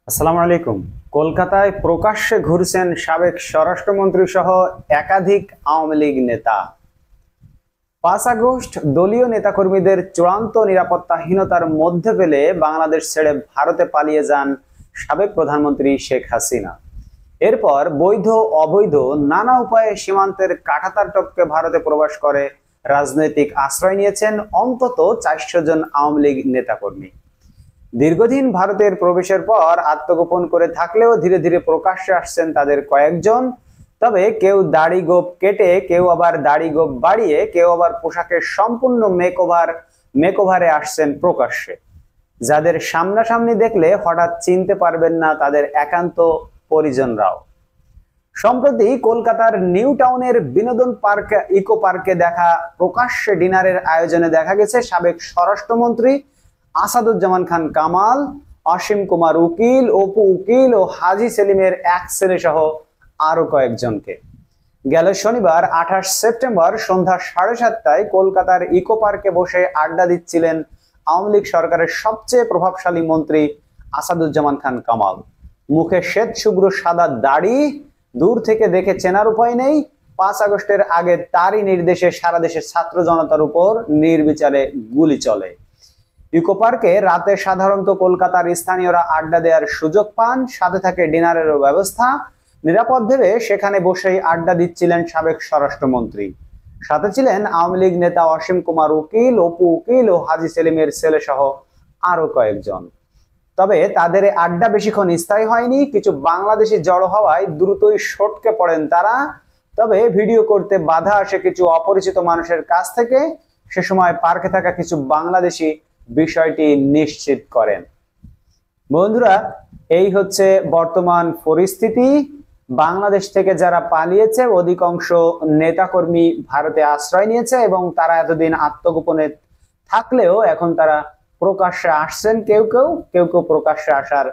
আসসালামু আলাইকুম। কলকাতায় প্রকাশ্যে ঘুরছেন সাবেক স্বরাষ্ট্রমন্ত্রী সহ একাধিক আওয়ামী লীগ নেতা। 5 আগস্ট দলীয় নেতাকর্মীদের চূড়ান্ত নিরাপত্তাহীনতার মধ্যে ফেলে বাংলাদেশ ছেড়ে ভারতে পালিয়ে যান সাবেক প্রধানমন্ত্রী শেখ হাসিনা। এরপর বৈধ অবৈধ নানা উপায়ে সীমান্তের কাঁটাতার টপকে ভারতে প্রবেশ করে রাজনৈতিক আশ্রয় নিয়েছেন অন্তত 400 জন আওয়ামী লীগ নেতাকর্মী। দীর্ঘদিন ভারতের প্রবেশের পর আত্মগোপন করে থাকলেও ধীরে ধীরে প্রকাশ্যে আসছেন তাদের কয়েকজন। তবে কেউ দাড়ি গোঁফ কেটে, কেউ আবার দাড়ি গোঁফ বাড়িয়ে, কেউ আবার পোশাকের সম্পূর্ণ মেকওভারে আসছেন প্রকাশ্যে, যাদের সামনাসামনি দেখলে হঠাৎ চিনতে পারবেন না তাদের একান্ত পরিজনরাও। সম্প্রতি কলকাতার নিউ টাউনের বিনোদন পার্ক ইকো পার্কে দেখা প্রকাশ্যে ডিনারের আয়োজনে দেখা গেছে সাবেক স্বরাষ্ট্রমন্ত্রী আসাদুজ্জামান খান কামাল, অসীম কুমার উকিল, অপু উকিল ও হাজী সেলিমের এক ছেলে সহ আরো কয়েকজনকে। গেল শনিবার 28 সেপ্টেম্বর সন্ধ্যা 7:30টায় কলকাতার ইকো পার্কে বসে আড্ডা দিচ্ছিলেন আওয়ামী লীগ সরকারের সবচেয়ে প্রভাবশালী মন্ত্রী আসাদুজ্জামান খান কামাল। মুখে শ্বেত শুভ্র সাদা দাড়ি, দূর থেকে দেখে চেনার উপায় নেই। 5 আগস্টের আগে তারই নির্দেশে সারা দেশের ছাত্র জনতার উপর নির্বিচারে গুলি চলে। ইকো পার্কে রাতে সাধারণত কলকাতার স্থানীয়রা আড্ডা দেওয়ার সুযোগ পান, সাথে থাকে ডিনারেরও ব্যবস্থা। নিরাপদ ভেবে সেখানে বসেই আড্ডা দিচ্ছিলেন সাবেক স্বরাষ্ট্রমন্ত্রী। সাথে ছিলেন আওয়ামী লীগ নেতা অসীম কুমার উকিল, অপু উকিল ও হাজী সেলিমের ছেলে সহ আরো কয়েকজন। তবে তাদের আড্ডা বেশিক্ষণ স্থায়ী হয়নি। কিছু বাংলাদেশি জড়ো হওয়ায় দ্রুতই সটকে পড়েন তারা। তবে ভিডিও করতে বাধা আসে কিছু অপরিচিত মানুষের কাছ থেকে। সে সময় পার্কে থাকা কিছু বাংলাদেশি বিষয়টি নিশ্চিত করেন। বন্ধুরা, এই হচ্ছে বর্তমান পরিস্থিতি। বাংলাদেশ থেকে যারা পালিয়েছে অধিকাংশ নেতাকর্মী ভারতে আশ্রয় নিয়েছে এবং তারা এতদিন আত্মগোপনে থাকলেও এখন তারা প্রকাশ্যে আসছেন। কেউ কেউ প্রকাশ্যে আসার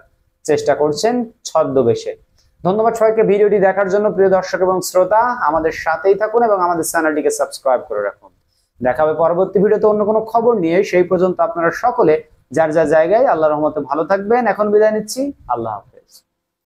চেষ্টা করছেন ছদ্মবেশে। ধন্যবাদ সবাইকে ভিডিওটি দেখার জন্য। প্রিয় দর্শক এবং শ্রোতা, আমাদের সাথেই থাকুন এবং আমাদের চ্যানেলটিকে সাবস্ক্রাইব করে রাখুন। দেখা হবে পরবর্তী ভিডিওতে অন্য কোনো খবর নিয়ে। সেই পর্যন্ত আপনারা সকলে যার যার জায়গায় আল্লাহর রহমতে ভালো থাকবেন। এখন বিদায় নিচ্ছি। আল্লাহ হাফেজ।